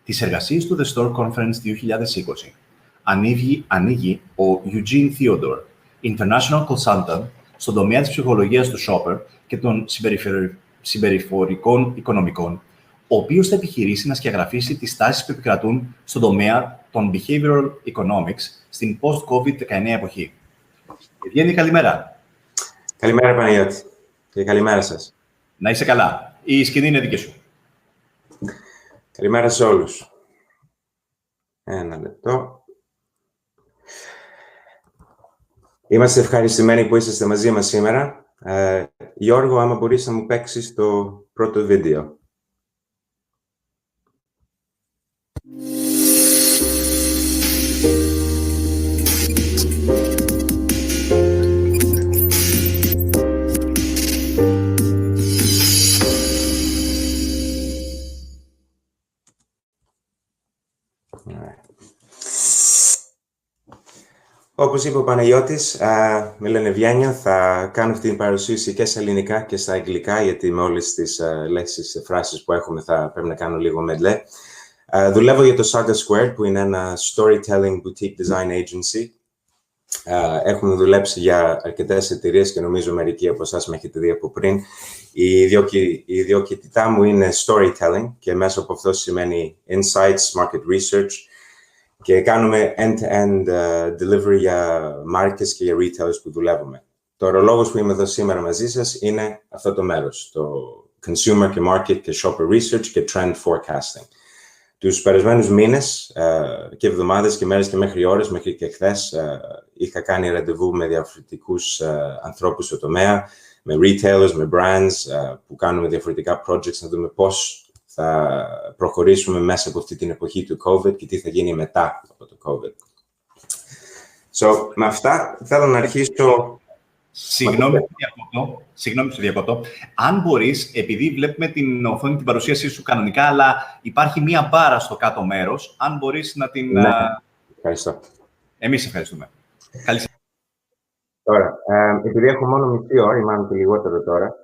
Τις εργασίες του The Store Conference 2020 ανοίγει ο Eugene Theodore, International Consultant στον τομέα της ψυχολογίας του shopper και των συμπεριφορικών οικονομικών, ο οποίος θα επιχειρήσει να σκιαγραφίσει τις τάσεις που επικρατούν στον τομέα των behavioral economics στην post-COVID-19 εποχή. Ευγένη, καλημέρα. Καλημέρα, Παναγιώτη. Και καλημέρα σας. Να είσαι καλά. Η σκηνή είναι δική σου. Καλημέρα σε όλους. Ένα λεπτό. Είμαστε ευχαριστημένοι που είσαστε μαζί μας σήμερα. Γιώργο, άμα μπορείς να μου παίξεις το πρώτο βίντεο. Όπως είπε ο Παναγιώτης, με λένε Ευγένιο, θα κάνω αυτή την παρουσίαση και στα ελληνικά και στα αγγλικά, γιατί με όλες τις λέξεις και φράσεις που έχουμε θα πρέπει να κάνω λίγο medley. Δουλεύω για το Saga Squared, που είναι ένα storytelling boutique design agency. Έχουμε δουλέψει για αρκετές εταιρείες και νομίζω μερικοί από εσάς με έχετε δει από πριν. Η ιδιοκτητά μου είναι storytelling και μέσα από αυτό σημαίνει insights, market research, και κάνουμε end-to-end delivery για μάρκες και για retailers που δουλεύουμε. Τώρα, ο λόγος που είμαι εδώ σήμερα μαζί σας είναι αυτό το μέρος, το consumer και market και shopper research και trend forecasting. Τους περασμένους μήνες και εβδομάδες και μέρες και μέχρι ώρες, μέχρι και χθες, είχα κάνει ραντεβού με διαφορετικούς ανθρώπους στο τομέα, με retailers, με brands, που κάνουμε διαφορετικά projects, να δούμε πώς θα προχωρήσουμε μέσα από αυτή την εποχή του COVID και τι θα γίνει μετά από το COVID. Με αυτά θέλω να αρχίσω... Συγγνώμη που σε διακόπτω. Αν μπορείς, επειδή βλέπουμε την οθόνη την παρουσίασή σου κανονικά, αλλά υπάρχει μία μπάρα στο κάτω μέρος, αν μπορείς να την... Ναι, ευχαριστώ. Εμείς ευχαριστούμε. Καλή συνέχεια. Τώρα, επειδή έχω μόνο μισή ώρα, ή μάλλον και λιγότερο τώρα,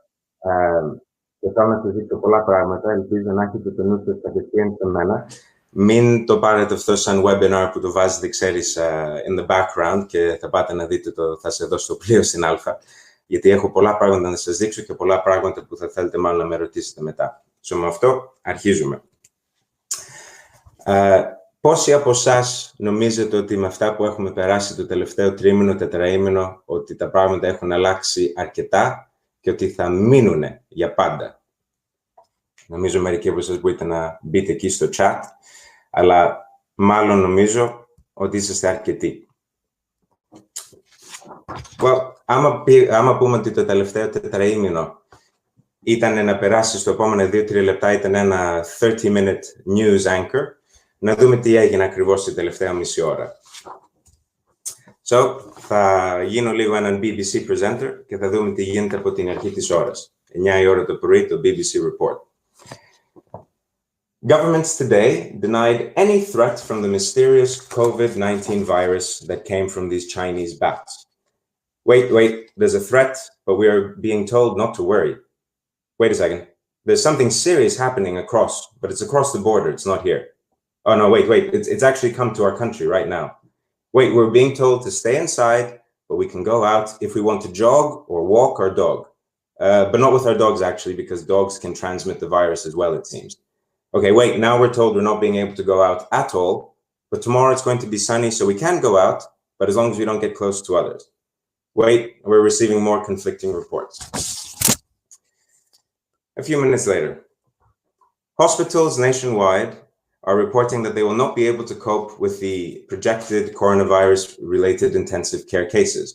και θέλω να συζητήσω πολλά πράγματα, ελπίζω να έχετε το νου σας κατευθείαν σε μένα. Μην το πάρετε αυτό σαν webinar που το βάζετε, ξέρεις, in the background και θα πάτε να δείτε θα σε δώσω το πλοίο στην Α, γιατί έχω πολλά πράγματα να σας δείξω και πολλά πράγματα που θα θέλετε μάλλον να με ρωτήσετε μετά. Με αυτό αρχίζουμε. Πόσοι από εσάς νομίζετε ότι με αυτά που έχουμε περάσει το τελευταίο τρίμηνο, τετραήμηνο, ότι τα πράγματα έχουν αλλάξει αρκετά και ότι θα μείνουν για πάντα? Νομίζω μερικοί από εσάς μπορείτε να μπείτε εκεί στο chat, αλλά μάλλον νομίζω ότι είσαστε αρκετοί. Άμα πούμε ότι το τελευταίο τετραήμηνο ήταν να περάσει στο επόμενα 2-3 λεπτά, ήταν ένα 30-minute news anchor, να δούμε τι έγινε ακριβώς την τελευταία μισή ώρα. Θα γίνω λίγο έναν BBC presenter και θα δούμε τι γίνεται από την αρχή της ώρας. 9 η ώρα το πρωί, το BBC report. Governments today denied any threat from the mysterious COVID-19 virus that came from these Chinese bats. Wait, there's a threat, but we are being told not to worry. Wait a second. There's something serious happening across, but it's across the border, it's not here. Oh no, wait, it's actually come to our country right now. Wait, we're being told to stay inside, but we can go out if we want to jog or walk our dog. But not with our dogs, actually, because dogs can transmit the virus as well, it seems. Okay, wait, now we're told we're not being able to go out at all, but tomorrow it's going to be sunny, so we can go out, but as long as we don't get close to others. Wait, we're receiving more conflicting reports. A few minutes later, hospitals nationwide are reporting that they will not be able to cope with the projected coronavirus-related intensive care cases.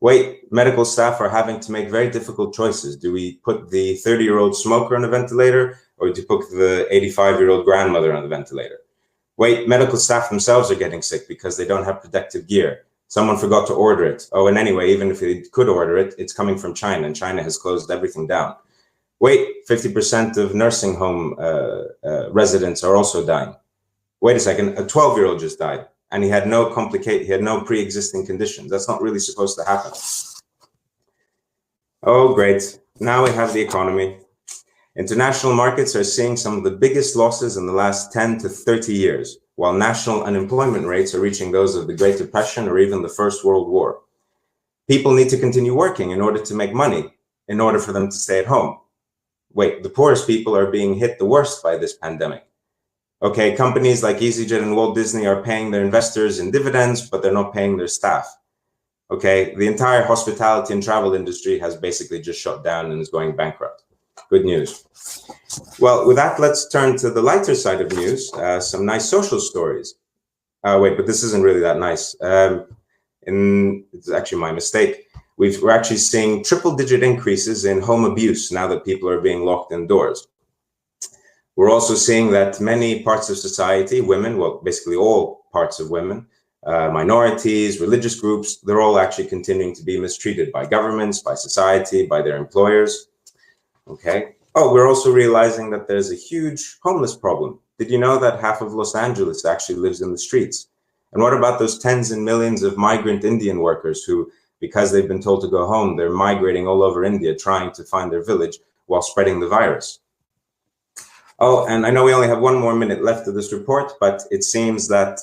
Wait, medical staff are having to make very difficult choices. Do we put the 30-year-old smoker on a ventilator, or do we put the 85-year-old grandmother on the ventilator? Wait, medical staff themselves are getting sick because they don't have protective gear. Someone forgot to order it. Oh, and anyway, even if they could order it, it's coming from China, and China has closed everything down. Wait, 50% of nursing home residents are also dying. Wait a second, a 12-year-old just died, and he had no pre-existing conditions. That's not really supposed to happen. Oh, great. Now we have the economy. International markets are seeing some of the biggest losses in the last 10 to 30 years, while national unemployment rates are reaching those of the Great Depression or even the First World War. People need to continue working in order to make money, in order for them to stay at home. Wait, the poorest people are being hit the worst by this pandemic. Okay, companies like EasyJet and Walt Disney are paying their investors in dividends, but they're not paying their staff. Okay, the entire hospitality and travel industry has basically just shut down and is going bankrupt. Good news. Well, with that, let's turn to the lighter side of news, some nice social stories. Wait, but this isn't really that nice. It's actually my mistake. We're actually seeing triple-digit increases in home abuse now that people are being locked indoors. We're also seeing that many parts of society, women, well, basically all parts of women, minorities, religious groups, they're all actually continuing to be mistreated by governments, by society, by their employers. Okay. Oh, we're also realizing that there's a huge homeless problem. Did you know that half of Los Angeles actually lives in the streets? And what about those tens and millions of migrant Indian workers who, because they've been told to go home, they're migrating all over India trying to find their village while spreading the virus? Oh, and I know we only have 1 more minute left of this report, but it seems that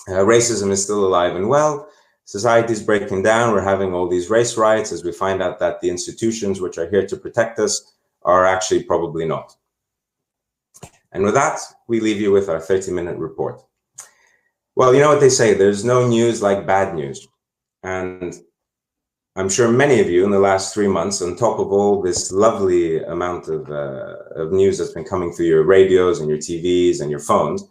racism is still alive and well. Society is breaking down. We're having all these race riots as we find out that the institutions which are here to protect us are actually probably not. And with that, we leave you with our 30-minute report. Well, you know what they say, there's no news like bad news. And I'm sure many of you in the last 3 months, on top of all this lovely amount of news that's been coming through your radios and your TVs and your phones,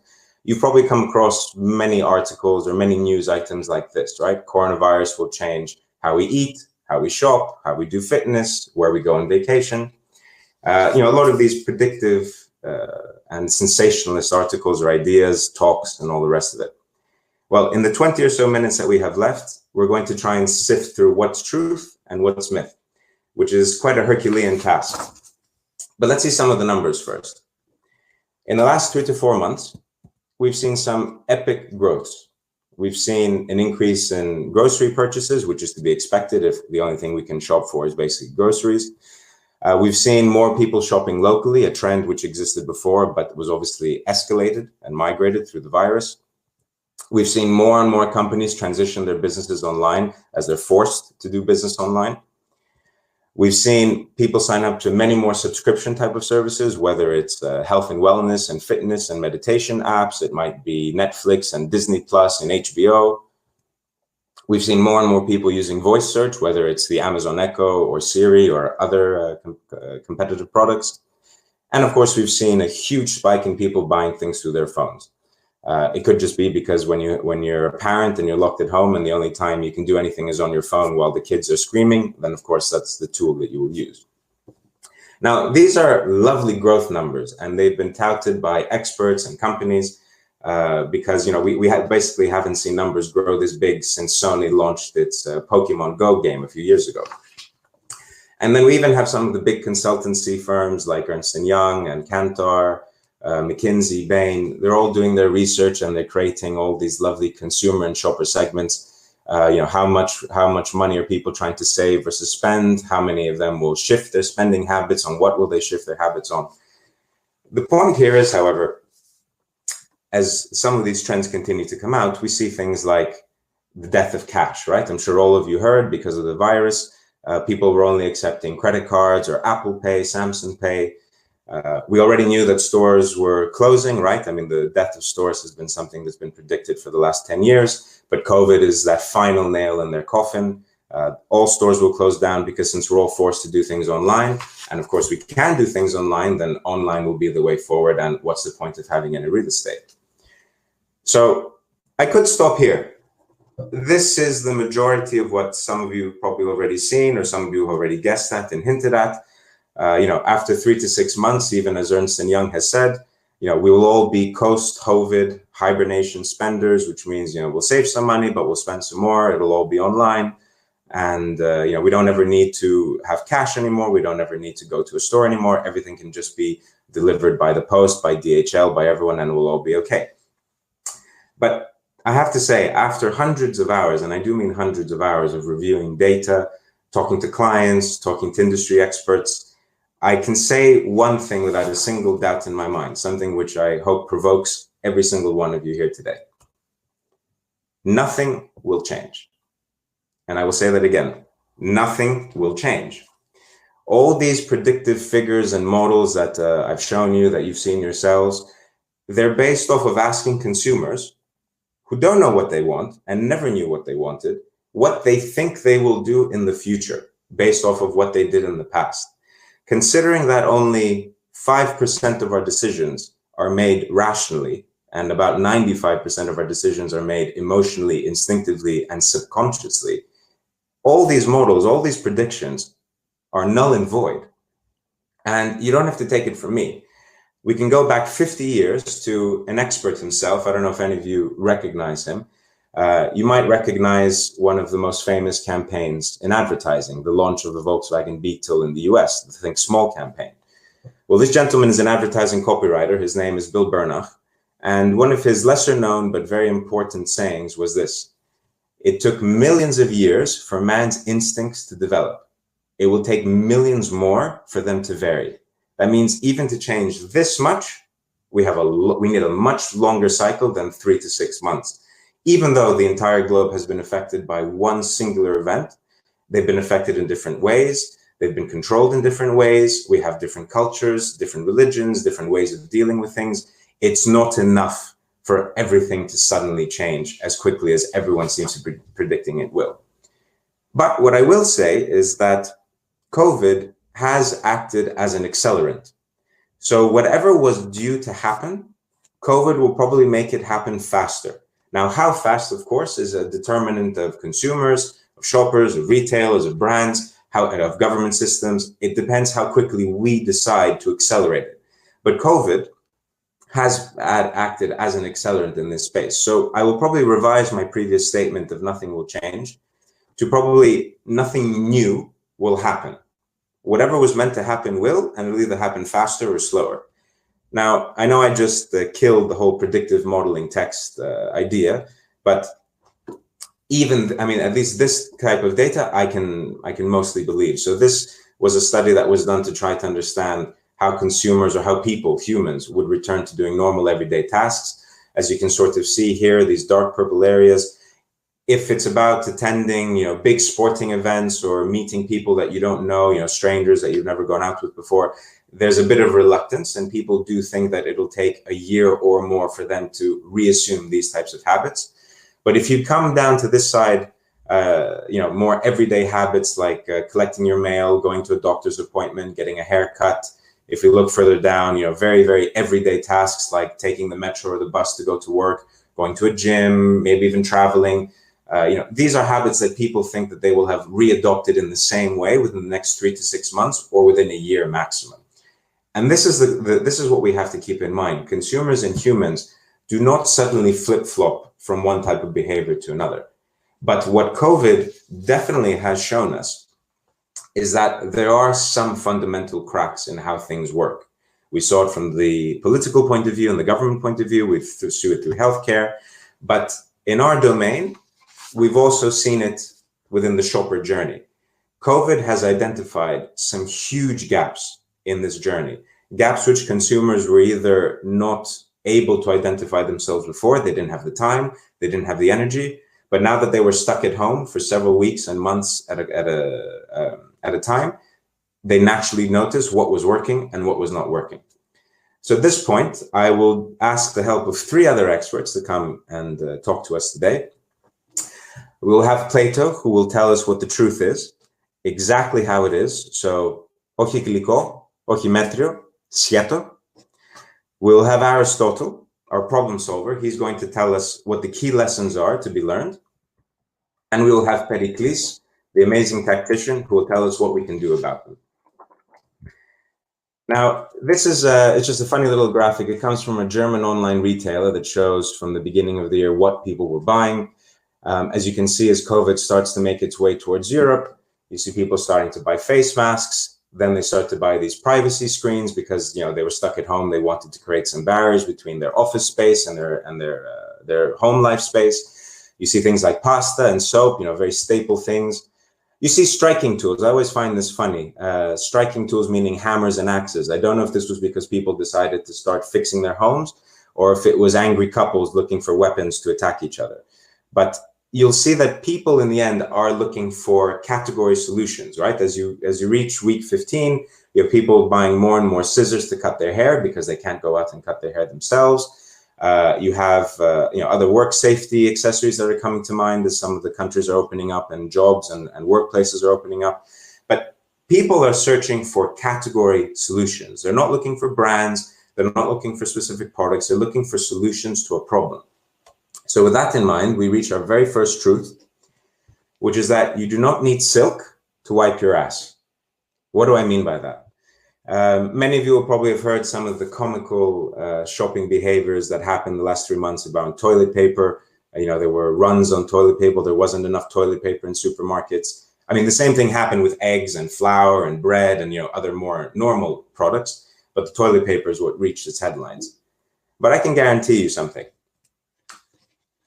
you've probably come across many articles or many news items like this, right? Coronavirus will change how we eat, how we shop, how we do fitness, where we go on vacation. A lot of these predictive and sensationalist articles or ideas, talks, and all the rest of it. Well, in the 20 or so minutes that we have left, we're going to try and sift through what's truth and what's myth, which is quite a Herculean task. But let's see some of the numbers first. In the last 3 to 4 months, we've seen some epic growth. We've seen an increase in grocery purchases, which is to be expected if the only thing we can shop for is basically groceries. We've seen more people shopping locally, a trend which existed before, but was obviously escalated and migrated through the virus. We've seen more and more companies transition their businesses online as they're forced to do business online. We've seen people sign up to many more subscription type of services, whether it's health and wellness and fitness and meditation apps. It might be Netflix and Disney Plus and HBO. We've seen more and more people using voice search, whether it's the Amazon Echo or Siri or other competitive products. And of course, we've seen a huge spike in people buying things through their phones. It could just be because when you're a parent and you're locked at home and the only time you can do anything is on your phone while the kids are screaming, then of course that's the tool that you will use. Now, these are lovely growth numbers and they've been touted by experts and companies because we basically haven't seen numbers grow this big since Sony launched its Pokemon Go game a few years ago. And then we even have some of the big consultancy firms like Ernst & Young and Kantar, McKinsey, Bain. They're all doing their research and they're creating all these lovely consumer and shopper segments. How much money are people trying to save versus spend? How many of them will shift their spending habits? On what will they shift their habits on? The point here is, however, as some of these trends continue to come out, we see things like the death of cash, right? I'm sure all of you heard because of the virus, people were only accepting credit cards or Apple Pay, Samsung Pay. We already knew that stores were closing, right? I mean, the death of stores has been something that's been predicted for the last 10 years, but COVID is that final nail in their coffin. All stores will close down because since we're all forced to do things online, and of course we can do things online, then online will be the way forward. And what's the point of having any real estate? So I could stop here. This is the majority of what some of you probably already seen or some of you already guessed at and hinted at. After 3 to 6 months, even as Ernst & Young has said, we will all be post-COVID hibernation spenders, which means, we'll save some money, but we'll spend some more. It'll all be online. And, we don't ever need to have cash anymore. We don't ever need to go to a store anymore. Everything can just be delivered by the post, by DHL, by everyone, and we'll all be okay. But I have to say, after hundreds of hours, and I do mean hundreds of hours of reviewing data, talking to clients, talking to industry experts, I can say one thing without a single doubt in my mind, something which I hope provokes every single one of you here today. Nothing will change. And I will say that again, nothing will change. All these predictive figures and models that I've shown you, that you've seen yourselves, they're based off of asking consumers who don't know what they want and never knew what they wanted, what they think they will do in the future based off of what they did in the past. Considering that only 5% of our decisions are made rationally, and about 95% of our decisions are made emotionally, instinctively, and subconsciously, all these models, all these predictions are null and void. And you don't have to take it from me. We can go back 50 years to an expert himself. I don't know if any of you recognize him. You might recognize one of the most famous campaigns in advertising, the launch of the Volkswagen Beetle in the US, the Think Small campaign. Well, this gentleman is an advertising copywriter. His name is Bill Bernach. And one of his lesser known but very important sayings was this: it took millions of years for man's instincts to develop. It will take millions more for them to vary. That means even to change this much, we need a much longer cycle than 3 to 6 months. Even though the entire globe has been affected by one singular event, they've been affected in different ways. They've been controlled in different ways. We have different cultures, different religions, different ways of dealing with things. It's not enough for everything to suddenly change as quickly as everyone seems to be predicting it will. But what I will say is that COVID has acted as an accelerant. So whatever was due to happen, COVID will probably make it happen faster. Now, how fast, of course, is a determinant of consumers, of shoppers, of retailers, of brands, of government systems. It depends how quickly we decide to accelerate it. But COVID has acted as an accelerant in this space. So I will probably revise my previous statement of nothing will change to probably nothing new will happen. Whatever was meant to happen will, and it'll either happen faster or slower. Now, I know I just killed the whole predictive modeling text idea, but at least this type of data, I can mostly believe. So this was a study that was done to try to understand how consumers or how people, humans, would return to doing normal everyday tasks. As you can sort of see here, these dark purple areas, if it's about attending, big sporting events or meeting people that you don't know, strangers that you've never gone out with before, there's a bit of reluctance, and people do think that it'll take a year or more for them to reassume these types of habits. But if you come down to this side, more everyday habits like collecting your mail, going to a doctor's appointment, getting a haircut. If you look further down, very, very everyday tasks like taking the metro or the bus to go to work, going to a gym, maybe even traveling. These are habits that people think that they will have readopted in the same way within the next 3 to 6 months or within a year maximum. And this is what we have to keep in mind. Consumers and humans do not suddenly flip-flop from one type of behavior to another. But what COVID definitely has shown us is that there are some fundamental cracks in how things work. We saw it from the political point of view and the government point of view. We've seen it through healthcare. But in our domain, we've also seen it within the shopper journey. COVID has identified some huge gaps in this journey, gaps which consumers were either not able to identify themselves before, they didn't have the time, they didn't have the energy, but now that they were stuck at home for several weeks and months at a time, they naturally noticed what was working and what was not working. So at this point, I will ask the help of 3 other experts to come and talk to us today. We will have Plato, who will tell us what the truth is, exactly how it is. So, όχι γλυκό, όχι μέτριο, sciato. We'll have Aristotle, our problem solver. He's going to tell us what the key lessons are to be learned. And we will have Pericles, the amazing tactician, who will tell us what we can do about them. Now, this is it's just a funny little graphic. It comes from a German online retailer that shows from the beginning of the year what people were buying. As you can see, as COVID starts to make its way towards Europe, you see people starting to buy face masks. Then they start to buy these privacy screens because they were stuck at home. They wanted to create some barriers between their office space and their home life space. You see things like pasta and soap, very staple things. You see striking tools. I always find this funny. Striking tools meaning hammers and axes. I don't know if this was because people decided to start fixing their homes or if it was angry couples looking for weapons to attack each other. But you'll see that people in the end are looking for category solutions, right? As you reach week 15, you have people buying more and more scissors to cut their hair because they can't go out and cut their hair themselves. You have other work safety accessories that are coming to mind as some of the countries are opening up and jobs and workplaces are opening up. But people are searching for category solutions. They're not looking for brands. They're not looking for specific products. They're looking for solutions to a problem. So with that in mind, we reach our very first truth, which is that you do not need silk to wipe your ass. What do I mean by that? Many of you will probably have heard some of the comical shopping behaviors that happened the last 3 months about toilet paper. There were runs on toilet paper. There wasn't enough toilet paper in supermarkets. I mean, the same thing happened with eggs and flour and bread and other more normal products. But the toilet paper is what reached its headlines. But I can guarantee you something.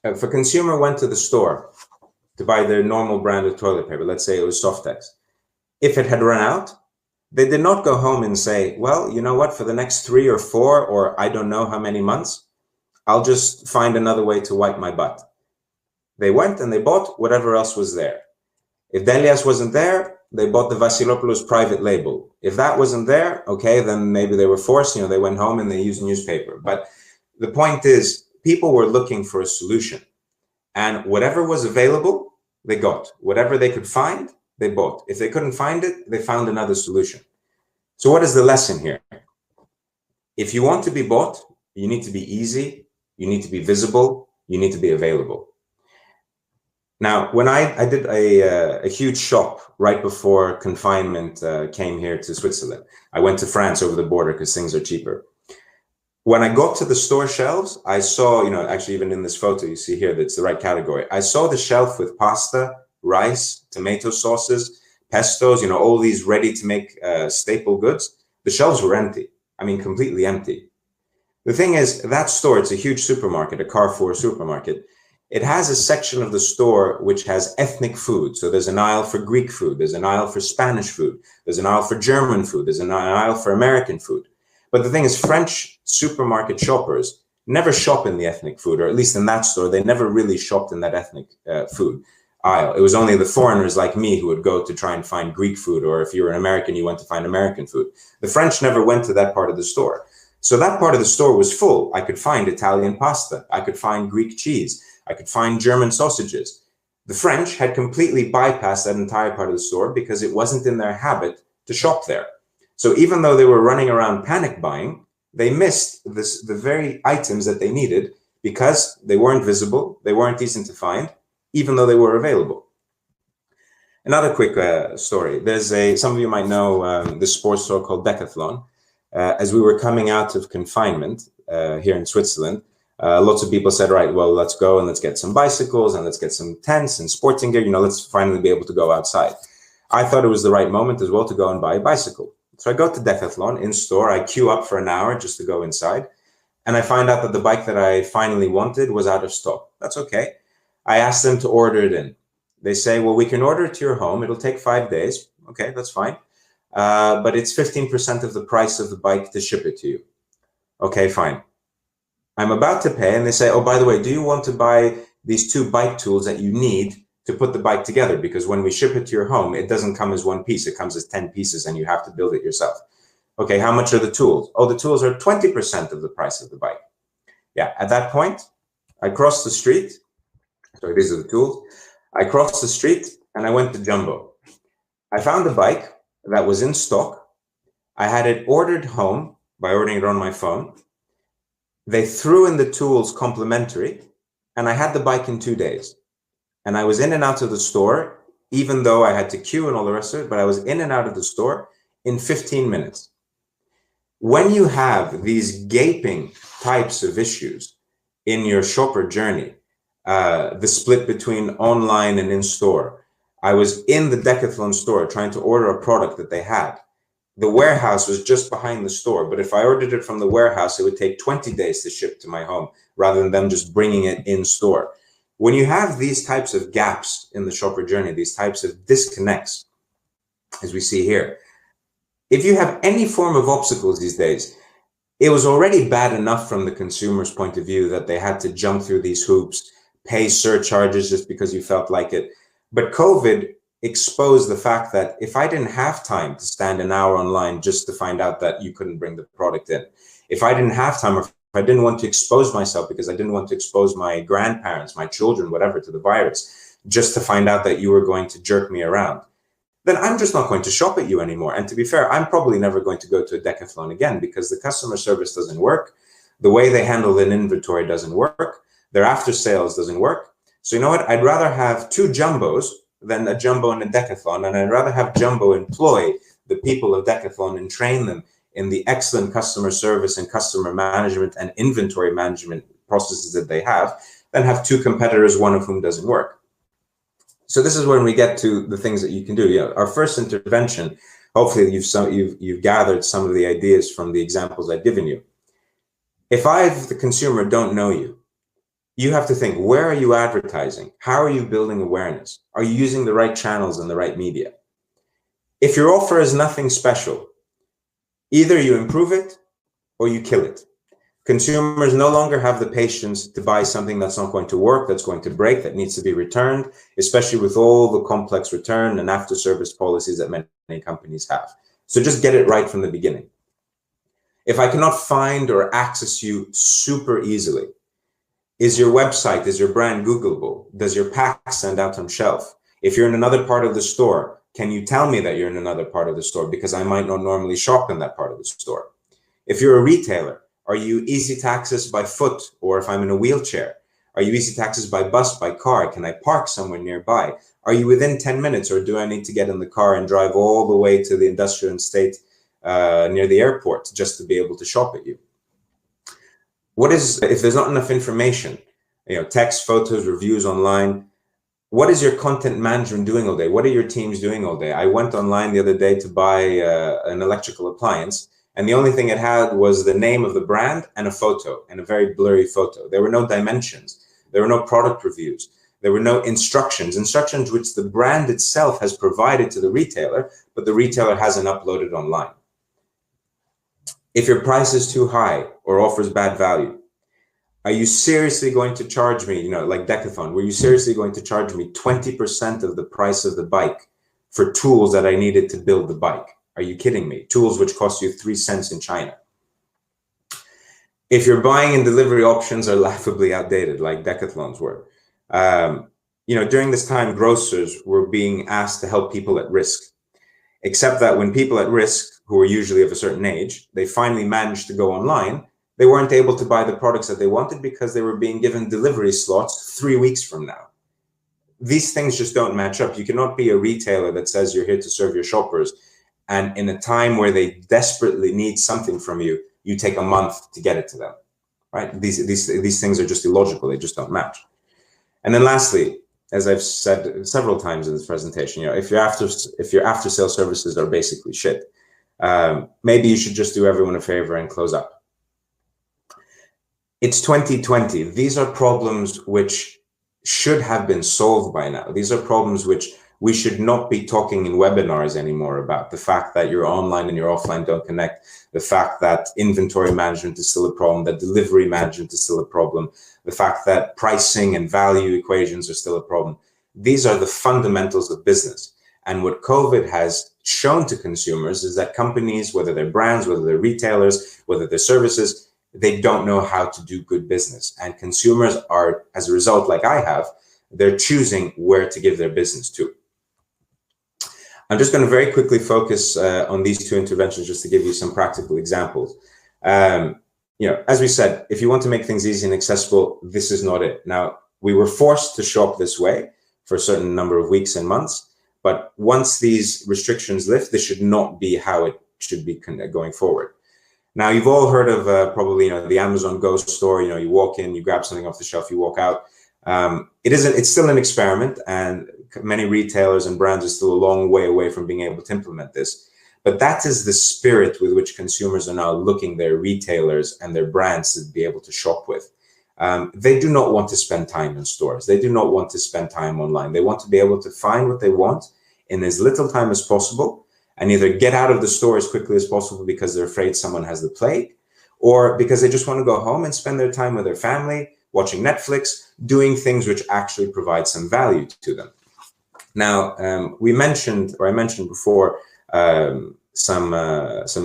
If a consumer went to the store to buy their normal brand of toilet paper, let's say it was Softex, if it had run out, they did not go home and say, well, you know what, for the next 3 or 4, or I don't know how many months, I'll just find another way to wipe my butt. They went and they bought whatever else was there. If Delias wasn't there, they bought the Vasilopoulos private label. If that wasn't there, okay, then maybe they were forced, they went home and they used newspaper. But the point is, people were looking for a solution. And whatever was available, they got. Whatever they could find, they bought. If they couldn't find it, they found another solution. So what is the lesson here? If you want to be bought, you need to be easy, you need to be visible, you need to be available. Now, when I did a huge shop right before confinement came here to Switzerland, I went to France over the border because things are cheaper. When I got to the store shelves, I saw, actually even in this photo you see here, that's the right category. I saw the shelf with pasta, rice, tomato sauces, pestos, all these ready to make staple goods. The shelves were empty. I mean, completely empty. The thing is, that store, it's a huge supermarket, a Carrefour supermarket. It has a section of the store which has ethnic food. So there's an aisle for Greek food. There's an aisle for Spanish food. There's an aisle for German food. There's an aisle for American food. But the thing is, French supermarket shoppers never shop in the ethnic food, or at least in that store, they never really shopped in that ethnic food aisle. It was only the foreigners like me who would go to try and find Greek food, or if you were an American, you went to find American food. The French never went to that part of the store. So that part of the store was full. I could find Italian pasta. I could find Greek cheese. I could find German sausages. The French had completely bypassed that entire part of the store because it wasn't in their habit to shop there. So even though they were running around panic buying, they missed the very items that they needed because they weren't visible, they weren't easy to find, even though they were available. Another quick story. There's some of you might know this sports store called Decathlon. As we were coming out of confinement here in Switzerland, lots of people said, right, well, let's go and let's get some bicycles and let's get some tents and sporting gear. Let's finally be able to go outside. I thought it was the right moment as well to go and buy a bicycle. So I go to Decathlon in store. I queue up for an hour just to go inside. And I find out that the bike that I finally wanted was out of stock. That's okay. I asked them to order it in. They say, well, we can order it to your home. It'll take 5 days. Okay, that's fine. But it's 15% of the price of the bike to ship it to you. Okay, fine. I'm about to pay. And they say, oh, by the way, do you want to buy these 2 bike tools that you need to put the bike together? Because when we ship it to your home, it doesn't come as 1 piece. It comes as 10 pieces and you have to build it yourself. Okay, how much are the tools? Oh, the tools are 20% of the price of the bike. Yeah, at that point, I crossed the street. So these are the tools. I crossed the street and I went to Jumbo. I found a bike that was in stock. I had it ordered home by ordering it on my phone. They threw in the tools complimentary and I had the bike in 2 days. And I was in and out of the store, even though I had to queue and all the rest of it, but I was in and out of the store in 15 minutes. When you have these gaping types of issues in your shopper journey, the split between online and in-store, I was in the Decathlon store trying to order a product that they had. The warehouse was just behind the store, but if I ordered it from the warehouse, it would take 20 days to ship to my home rather than them just bringing it in store. When you have these types of gaps in the shopper journey, these types of disconnects, as we see here, if you have any form of obstacles these days, it was already bad enough from the consumer's point of view that they had to jump through these hoops, pay surcharges just because you felt like it. But COVID exposed the fact that if I didn't have time to stand an hour online just to find out that you couldn't bring the product in, if I didn't have time, or if I didn't want to expose myself because I didn't want to expose my grandparents, my children, whatever, to the virus, just to find out that you were going to jerk me around, then I'm just not going to shop at you anymore. And to be fair, I'm probably never going to go to a Decathlon again because the customer service doesn't work. The way they handle an inventory doesn't work. Their after sales doesn't work. So you know what? I'd rather have two Jumbos than a Jumbo and a Decathlon. And I'd rather have Jumbo employ the people of Decathlon and train them in the excellent customer service and customer management and inventory management processes that they have than have two competitors, one of whom doesn't work. So this is when we get to the things that you can do. You know, our first intervention, hopefully you've gathered some of the ideas from the examples I've given you. If I, the consumer, don't know you, you have to think, where are you advertising? How are you building awareness? Are you using the right channels and the right media? If your offer is nothing special, either you improve it or you kill it. Consumers no longer have the patience to buy something that's not going to work, that's going to break, that needs to be returned, especially with all the complex return and after service policies that many companies have. So just get it right from the beginning. If I cannot find or access you super easily, is your website, is your brand Googleable? Does your pack stand out on shelf? If you're in another part of the store, can you tell me that you're in another part of the store? Because I might not normally shop in that part of the store. If you're a retailer, are you easy to access by foot, or if I'm in a wheelchair? Are you easy to access by bus, by car? Can I park somewhere nearby? Are you within 10 minutes, or do I need to get in the car and drive all the way to the industrial estate near the airport just to be able to shop at you? What is, if there's not enough information, you know, text, photos, reviews online, what is your content management doing all day? What are your teams doing all day? I went online the other day to buy an electrical appliance, and the only thing it had was the name of the brand and a photo, and a very blurry photo. There were no dimensions. There were no product reviews. There were no instructions which the brand itself has provided to the retailer, but the retailer hasn't uploaded online. If your price is too high or offers bad value, are you seriously going to charge me, you know, like Decathlon, were you seriously going to charge me 20% of the price of the bike for tools that I needed to build the bike? Are you kidding me? Tools which cost you 3 cents in China. If your buying and delivery options are laughably outdated, like Decathlon's were, you know, during this time, grocers were being asked to help people at risk, except that when people at risk, who were usually of a certain age, they finally managed to go online, they weren't able to buy the products that they wanted because they were being given delivery slots 3 weeks from now. These things just don't match up. You cannot be a retailer that says you're here to serve your shoppers, and in a time where they desperately need something from you, you take a month to get it to them, right? These things are just illogical. They just don't match. And then lastly, as I've said several times in this presentation, you know, if your after sale services are basically shit, maybe you should just do everyone a favor and close up. It's 2020. These are problems which should have been solved by now. These are problems which we should not be talking in webinars anymore about. The fact that your online and your offline don't connect, the fact that inventory management is still a problem, that delivery management is still a problem, the fact that pricing and value equations are still a problem. These are the fundamentals of business. And what COVID has shown to consumers is that companies, whether they're brands, whether they're retailers, whether they're services, they don't know how to do good business. And consumers are, as a result, like I have, they're choosing where to give their business to. I'm just going to very quickly focus on these two interventions just to give you some practical examples. You know, as we said, if you want to make things easy and accessible, this is not it. Now, we were forced to shop this way for a certain number of weeks and months, but once these restrictions lift, this should not be how it should be going forward. Now, you've all heard of probably, you know, the Amazon Go store. You know, you walk in, you grab something off the shelf, you walk out. It's still an experiment, and many retailers and brands are still a long way away from being able to implement this. But that is the spirit with which consumers are now looking their retailers and their brands to be able to shop with. They do not want to spend time in stores. They do not want to spend time online. They want to be able to find what they want in as little time as possible and either get out of the store as quickly as possible because they're afraid someone has the plague, or because they just want to go home and spend their time with their family, watching Netflix, doing things which actually provide some value to them. Now, I mentioned before some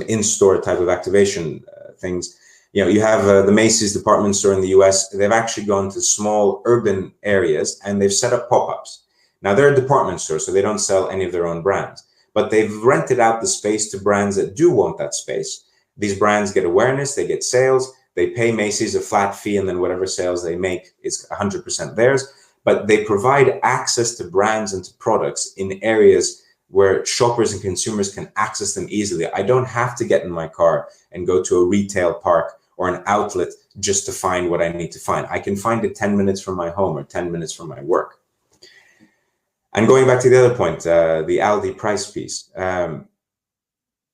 in-store type of activation things. You have the Macy's department store in the US. They've actually gone to small urban areas and they've set up pop-ups. Now, they're a department store, so they don't sell any of their own brands, but they've rented out the space to brands that do want that space. These brands get awareness, they get sales, they pay Macy's a flat fee, and then whatever sales they make is 100% theirs. But they provide access to brands and to products in areas where shoppers and consumers can access them easily. I don't have to get in my car and go to a retail park or an outlet just to find what I need to find. I can find it 10 minutes from my home or 10 minutes from my work. And going back to the other point, the Aldi price piece,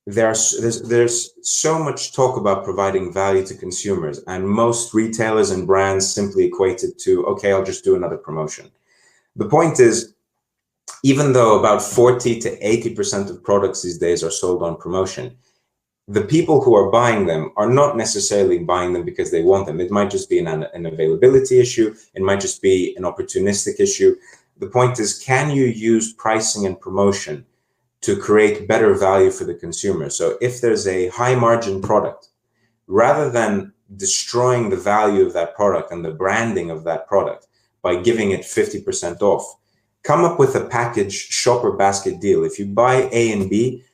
there's so much talk about providing value to consumers, and most retailers and brands simply equate it to, okay, I'll just do another promotion. The point is, even though about 40 to 80% of products these days are sold on promotion, the people who are buying them are not necessarily buying them because they want them. It might just be an availability issue. It might just be an opportunistic issue. The point is, can you use pricing and promotion to create better value for the consumer? So if there's a high margin product, rather than destroying the value of that product and the branding of that product by giving it 50% off, come up with a package shopper basket deal. If you buy A and B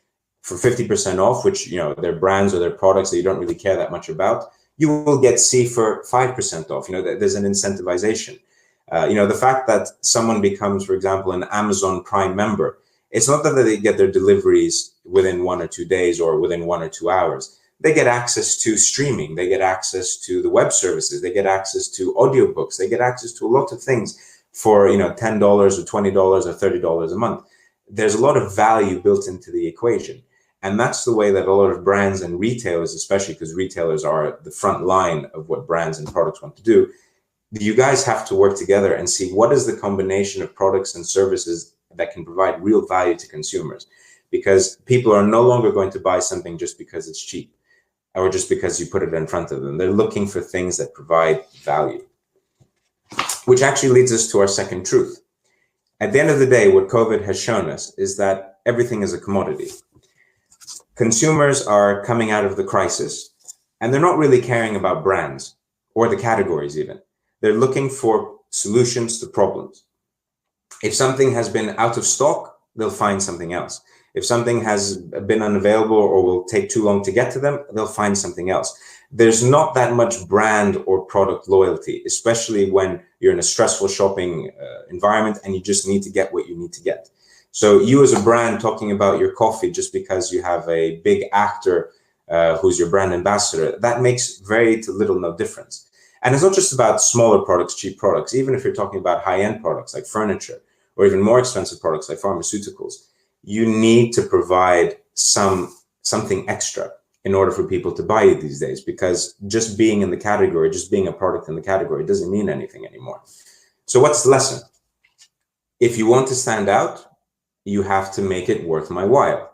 for 50% off, which, they're brands or their products that you don't really care that much about, you will get C for 5% off. There's an incentivization. The fact that someone becomes, for example, an Amazon Prime member, it's not that they get their deliveries within 1 or 2 days or within 1 or 2 hours. They get access to streaming. They get access to the web services. They get access to audiobooks. They get access to a lot of things for, $10 or $20 or $30 a month. There's a lot of value built into the equation. And that's the way that a lot of brands and retailers, especially because retailers are the front line of what brands and products want to do, you guys have to work together and see what is the combination of products and services that can provide real value to consumers. Because people are no longer going to buy something just because it's cheap or just because you put it in front of them. They're looking for things that provide value. Which actually leads us to our second truth. At the end of the day, what COVID has shown us is that everything is a commodity. Consumers are coming out of the crisis, and they're not really caring about brands or the categories even. They're looking for solutions to problems. If something has been out of stock, they'll find something else. If something has been unavailable or will take too long to get to them, they'll find something else. There's not that much brand or product loyalty, especially when you're in a stressful shopping environment and you just need to get what you need to get. So you as a brand talking about your coffee just because you have a big actor who's your brand ambassador, that makes very little no difference. And it's not just about smaller products, cheap products. Even if you're talking about high-end products like furniture or even more expensive products like pharmaceuticals, you need to provide something extra in order for people to buy it these days, because just being in the category, just being a product in the category doesn't mean anything anymore. So what's the lesson? If you want to stand out, you have to make it worth my while.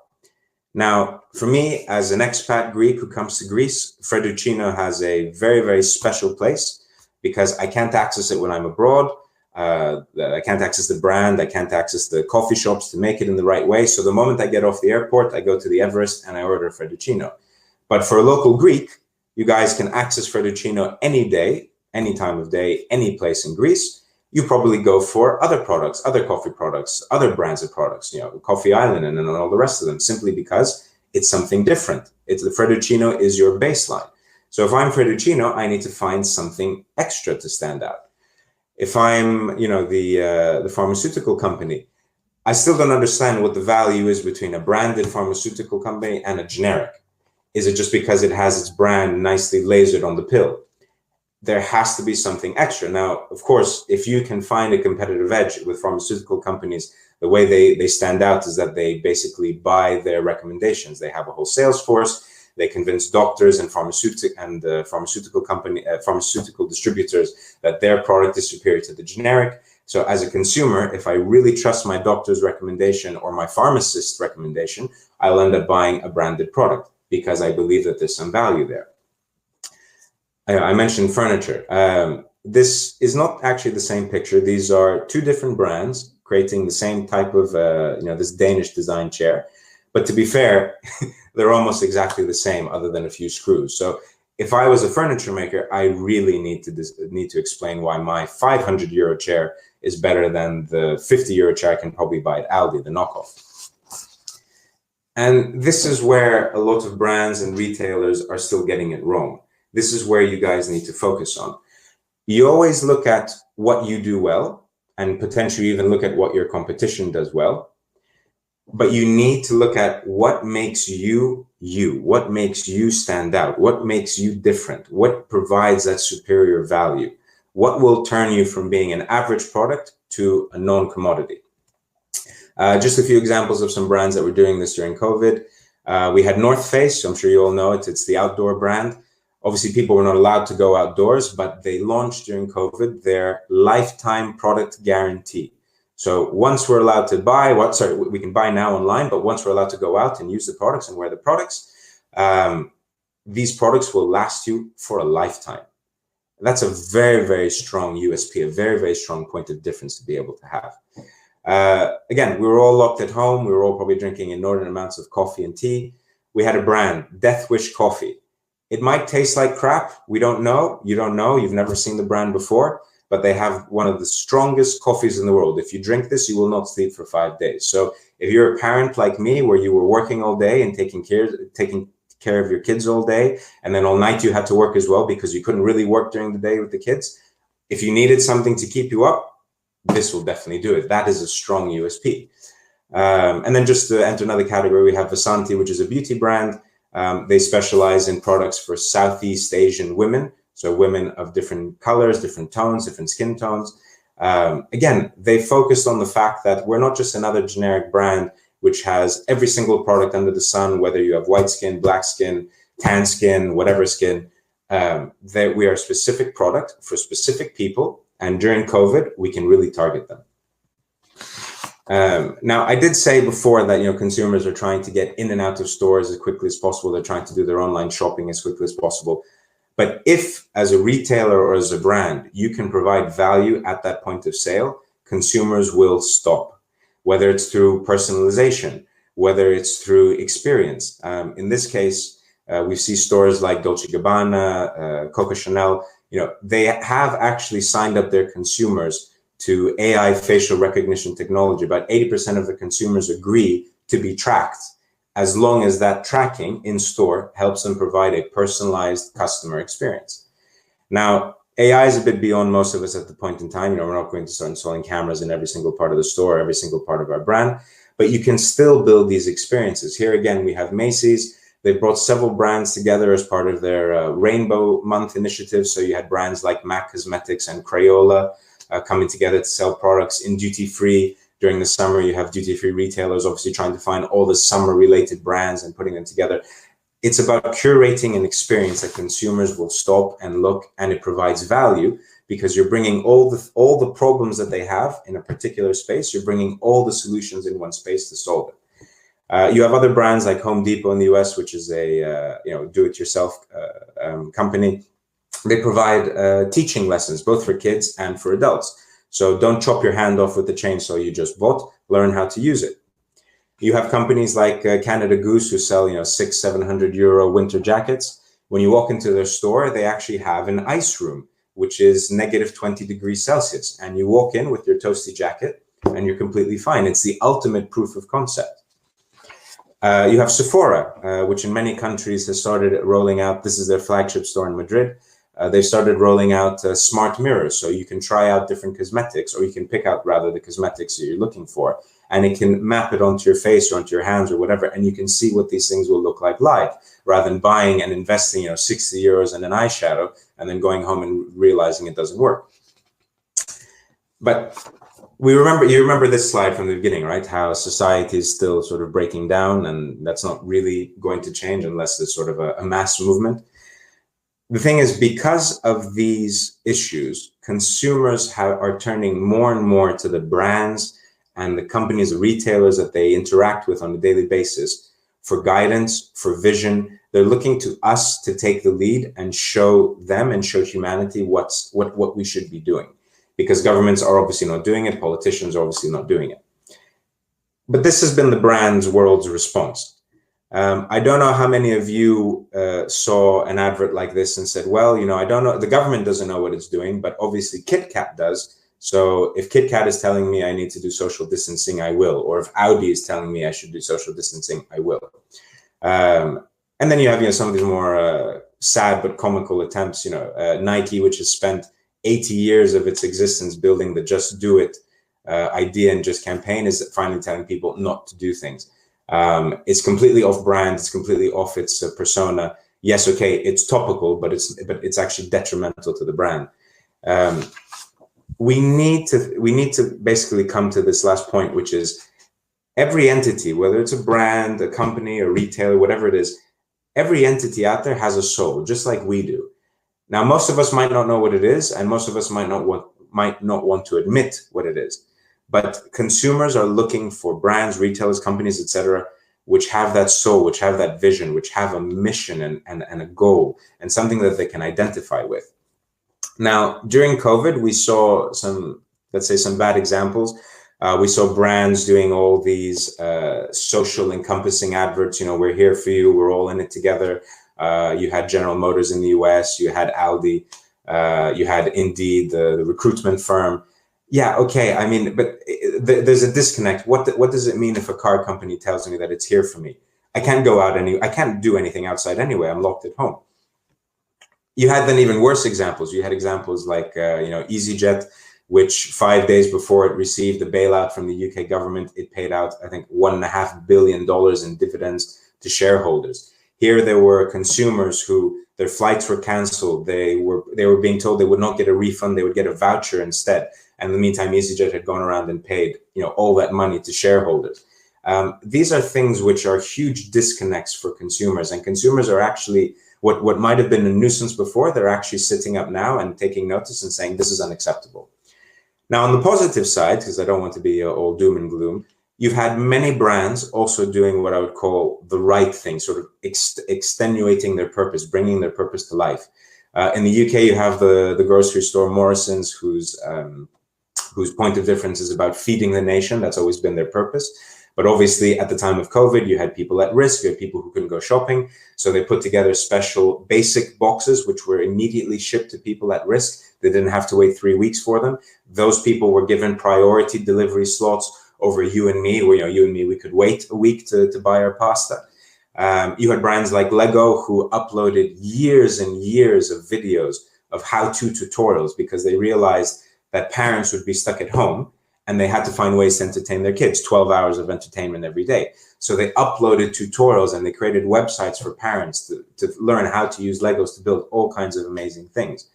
Now, for me, as an expat Greek who comes to Greece, Fredduccino has a very, very special place because I can't access it when I'm abroad. I can't access the brand. I can't access the coffee shops to make it in the right way. So the moment I get off the airport, I go to the Everest and I order Fredduccino. But for a local Greek, you guys can access Fredduccino any day, any time of day, any place in Greece. You probably go for other products, other coffee products, other brands of products, Coffee Island and all the rest of them, simply because it's something different. The Fredduccino is your baseline. So if I'm Fredduccino, I need to find something extra to stand out. If I'm, the pharmaceutical company, I still don't understand what the value is between a branded pharmaceutical company and a generic. Is it just because it has its brand nicely lasered on the pill? There has to be something extra. Now, of course, if you can find a competitive edge with pharmaceutical companies, the way they stand out is that they basically buy their recommendations. They have a whole sales force. They convince doctors and pharmaceutical distributors that their product is superior to the generic. So as a consumer, if I really trust my doctor's recommendation or my pharmacist's recommendation, I'll end up buying a branded product because I believe that there's some value there. I mentioned furniture. This is not actually the same picture. These are two different brands creating the same type of, this Danish design chair. But to be fair, they're almost exactly the same other than a few screws. So if I was a furniture maker, I really need to explain why my 500 euro chair is better than the 50 euro chair I can probably buy at Aldi, the knockoff. And this is where a lot of brands and retailers are still getting it wrong. This is where you guys need to focus on. You always look at what you do well and potentially even look at what your competition does well. But you need to look at what makes you, what makes you stand out, what makes you different, what provides that superior value, what will turn you from being an average product to a non-commodity. Just a few examples of some brands that were doing this during COVID. We had North Face, I'm sure you all know it, it's the outdoor brand. Obviously, people were not allowed to go outdoors, but they launched during COVID their lifetime product guarantee. So once we're allowed to buy, we can buy now online, but once we're allowed to go out and use the products and wear the products, these products will last you for a lifetime. That's a very, very strong USP, a very, very strong point of difference to be able to have. Again, we were all locked at home. We were all probably drinking inordinate amounts of coffee and tea. We had a brand, Death Wish Coffee. It might taste like crap. We don't know. You don't know. You've never seen the brand before, but they have one of the strongest coffees in the world. If you drink this, you will not sleep for 5 days. So if you're a parent like me, where you were working all day and taking care of your kids all day, and then all night you had to work as well because you couldn't really work during the day with the kids, if you needed something to keep you up, this will definitely do it. That is a strong USP. And then just to enter another category, we have Vasanti, which is a beauty brand. They specialize in products for Southeast Asian women. So women of different colors, different tones, different skin tones. Again, they focused on the fact that we're not just another generic brand which has every single product under the sun, whether you have white skin, black skin, tan skin, whatever skin, that we are a specific product for specific people. And during COVID, we can really target them. Now, I did say before that, consumers are trying to get in and out of stores as quickly as possible. They're trying to do their online shopping as quickly as possible. But if, as a retailer or as a brand, you can provide value at that point of sale, consumers will stop, whether it's through personalization, whether it's through experience. In this case, we see stores like Dolce & Gabbana, Coco Chanel, they have actually signed up their consumers to AI facial recognition technology. About 80% of the consumers agree to be tracked, as long as that tracking in store helps them provide a personalized customer experience. Now, AI is a bit beyond most of us at the point in time. We're not going to start installing cameras in every single part of the store, every single part of our brand, but you can still build these experiences. Here again, we have Macy's. They brought several brands together as part of their Rainbow Month initiative. So you had brands like MAC Cosmetics and Crayola coming together to sell products in duty-free. During the summer, you have duty-free retailers obviously trying to find all the summer-related brands and putting them together. It's about curating an experience that consumers will stop and look, and it provides value because you're bringing all the problems that they have in a particular space. You're bringing all the solutions in one space to solve it. You have other brands like Home Depot in the US, which is a do-it-yourself company. They provide teaching lessons, both for kids and for adults. So don't chop your hand off with the chainsaw you just bought. Learn how to use it. You have companies like Canada Goose who sell, 600-700 euro winter jackets. When you walk into their store, they actually have an ice room, which is negative 20 degrees Celsius. And you walk in with your toasty jacket and you're completely fine. It's the ultimate proof of concept. You have Sephora, which in many countries has started rolling out. This is their flagship store in Madrid. They've started rolling out smart mirrors. So you can try out different cosmetics, or you can pick out rather the cosmetics that you're looking for. And it can map it onto your face or onto your hands or whatever. And you can see what these things will look like live, rather than buying and investing 60 euros in an eyeshadow and then going home and realizing it doesn't work. But you remember this slide from the beginning, right? How society is still sort of breaking down, and that's not really going to change unless there's sort of a mass movement. The thing is, because of these issues, consumers are turning more and more to the brands and the companies, the retailers that they interact with on a daily basis for guidance, for vision. They're looking to us to take the lead and show them and show humanity what we should be doing. Because governments are obviously not doing it, politicians are obviously not doing it. But this has been the brand's world's response. I don't know how many of you saw an advert like this and said, well, you know, I don't know, the government doesn't know what it's doing, but obviously KitKat does. So if KitKat is telling me I need to do social distancing, I will. Or if Audi is telling me I should do social distancing, I will. And then you have, you know, some of these more sad but comical attempts, you know, Nike, which has spent 80 years of its existence building the just do it idea and just campaign, is finally telling people not to do things. It's completely off brand. It's completely off its persona. Yes, okay, it's topical, but it's actually detrimental to the brand. We need to basically come to this last point, which is every entity, whether it's a brand, a company, a retailer, whatever it is, every entity out there has a soul, just like we do. Now, most of us might not know what it is, and most of us might not want to admit what it is. But consumers are looking for brands, retailers, companies, etc., which have that soul, which have that vision, which have a mission and a goal, and something that they can identify with. Now, during COVID, we saw some, let's say, some bad examples. We saw brands doing all these social encompassing adverts. You know, we're here for you. We're all in it together. You had General Motors in the US. You had Audi. You had Indeed, the recruitment firm. Yeah, okay. I mean, but there's a disconnect. What does it mean if a car company tells me that it's here for me? I can't go out I can't do anything outside anyway. I'm locked at home. You had then even worse examples. You had examples like, you know, EasyJet, which 5 days before it received the bailout from the UK government, it paid out, I think, $1.5 billion in dividends to shareholders. Here there were consumers who their flights were canceled. They were being told they would not get a refund. They would get a voucher instead. And in the meantime, EasyJet had gone around and paid, you know, all that money to shareholders. These are things which are huge disconnects for consumers, and consumers are actually what might have been a nuisance before. They're actually sitting up now and taking notice and saying this is unacceptable. Now, on the positive side, because I don't want to be all doom and gloom, you've had many brands also doing what I would call the right thing, sort of extenuating their purpose, bringing their purpose to life. In the UK, you have the grocery store Morrison's, whose point of difference is about feeding the nation. That's always been their purpose. But obviously, at the time of COVID, you had people at risk. You had people who couldn't go shopping. So they put together special basic boxes, which were immediately shipped to people at risk. They didn't have to wait 3 weeks for them. Those people were given priority delivery slots over you and me, where, you know, you and me, we could wait a week to buy our pasta. You had brands like Lego who uploaded years and years of videos of how-to tutorials because they realized that parents would be stuck at home and they had to find ways to entertain their kids, 12 hours of entertainment every day. So they uploaded tutorials and they created websites for parents to learn how to use Legos to build all kinds of amazing things.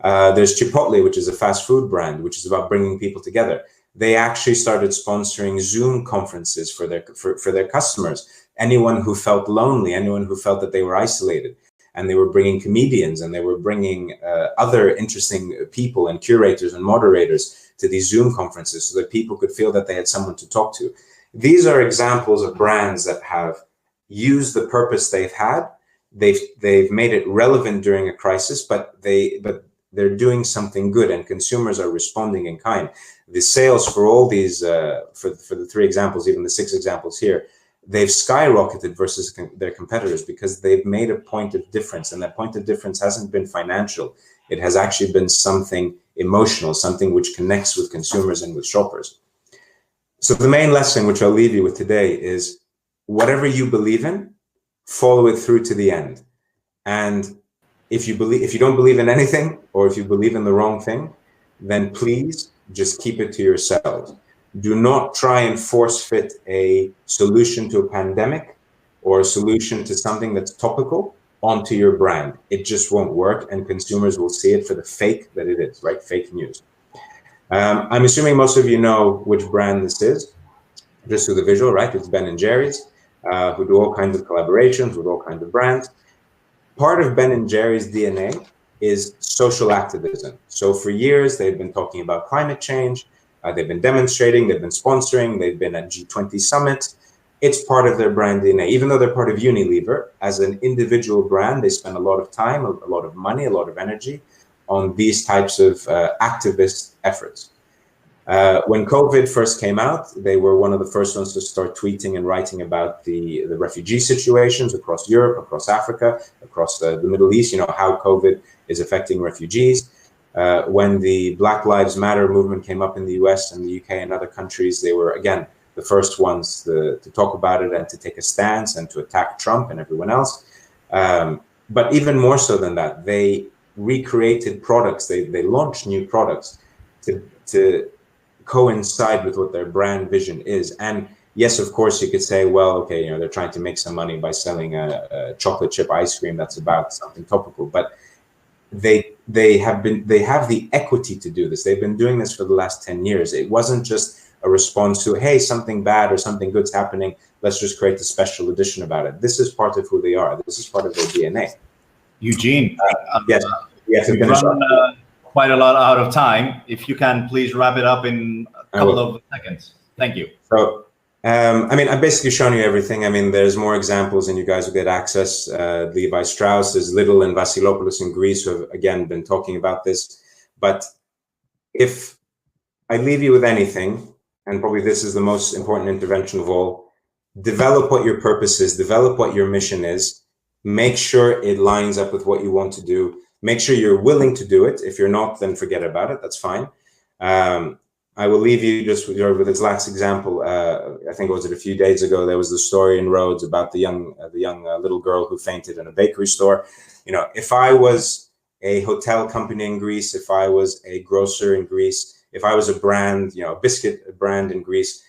There's Chipotle, which is a fast food brand, which is about bringing people together. They actually started sponsoring Zoom conferences for their customers. Anyone who felt lonely, anyone who felt that they were isolated. And they were bringing comedians and they were bringing other interesting people and curators and moderators to these Zoom conferences so that people could feel that they had someone to talk to. These are examples of brands that have used the purpose they've had. They've made it relevant during a crisis, but they're doing something good and consumers are responding in kind. The sales for all these, for the 3 examples, even the 6 examples here, they've skyrocketed versus their competitors because they've made a point of difference. And that point of difference hasn't been financial. It has actually been something emotional, something which connects with consumers and with shoppers. So the main lesson which I'll leave you with today is whatever you believe in, follow it through to the end. And if you don't believe in anything, or if you believe in the wrong thing, then please just keep it to yourselves. Do not try and force fit a solution to a pandemic or a solution to something that's topical onto your brand. It just won't work, and consumers will see it for the fake that it is, right? Fake news. I'm assuming most of you know which brand this is, just through the visual, right? It's Ben & Jerry's, who do all kinds of collaborations with all kinds of brands. Part of Ben & Jerry's DNA is social activism. So for years, they've been talking about climate change. They've been demonstrating, they've been sponsoring, they've been at G20 summits. It's part of their brand DNA. Even though they're part of Unilever, as an individual brand, they spend a lot of time, a lot of money, a lot of energy on these types of activist efforts. When COVID first came out, they were one of the first ones to start tweeting and writing about the refugee situations across Europe, across Africa, across the Middle East, how COVID is affecting refugees. When the Black Lives Matter movement came up in the US and the UK and other countries, they were, again, the first ones to talk about it and to take a stance and to attack Trump and everyone else. But even more so than that, they recreated products, they launched new products to coincide with what their brand vision is. And yes, of course, you could say, well, okay, they're trying to make some money by selling a chocolate chip ice cream that's about something topical, but they have the equity to do this. They've been doing this for the last 10 years. It wasn't just a response to, hey, something bad or something good's happening, let's just create a special edition about it. This is part of who they are. This is part of their DNA. Eugene, yes, we've run quite a lot out of time. If you can, please wrap it up in a couple of seconds. Thank you. So, I've basically shown you everything. There's more examples and you guys will get access. Levi Strauss, there's Lidl and Vasilopoulos in Greece who have, again, been talking about this. But if I leave you with anything, and probably this is the most important intervention of all, develop what your purpose is, develop what your mission is, make sure it lines up with what you want to do. Make sure you're willing to do it. If you're not, then forget about it. That's fine. I will leave you just with this last example. I think it was a few days ago. There was the story in Rhodes about the young little girl who fainted in a bakery store. If I was a hotel company in Greece, if I was a grocer in Greece, if I was a brand, a biscuit brand in Greece,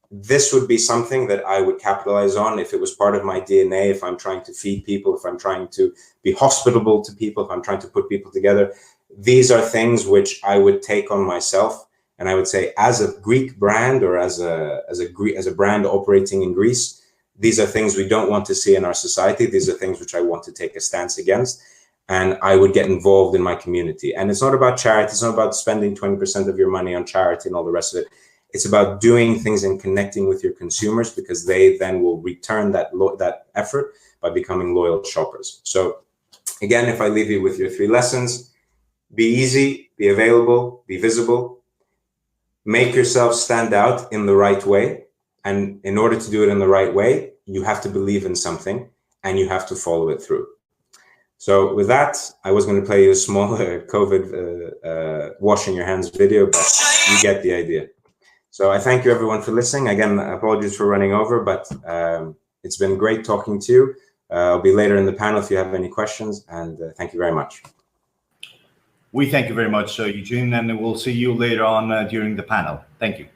this would be something that I would capitalize on if it was part of my DNA, if I'm trying to feed people, if I'm trying to be hospitable to people, if I'm trying to put people together. These are things which I would take on myself. And I would say, as a Greek brand or as a brand operating in Greece, these are things we don't want to see in our society. These are things which I want to take a stance against. And I would get involved in my community. And it's not about charity. It's not about spending 20% of your money on charity and all the rest of it. It's about doing things and connecting with your consumers, because they then will return that effort by becoming loyal shoppers. So again, if I leave you with your 3 lessons, be easy, be available, be visible, make yourself stand out in the right way. And in order to do it in the right way, you have to believe in something and you have to follow it through. So with that, I was going to play you a small COVID washing your hands video, but you get the idea. So I thank you everyone for listening. Again, apologies for running over, but it's been great talking to you. I'll be later in the panel if you have any questions, and thank you very much. We thank you very much, Eugene, and we'll see you later on during the panel. Thank you.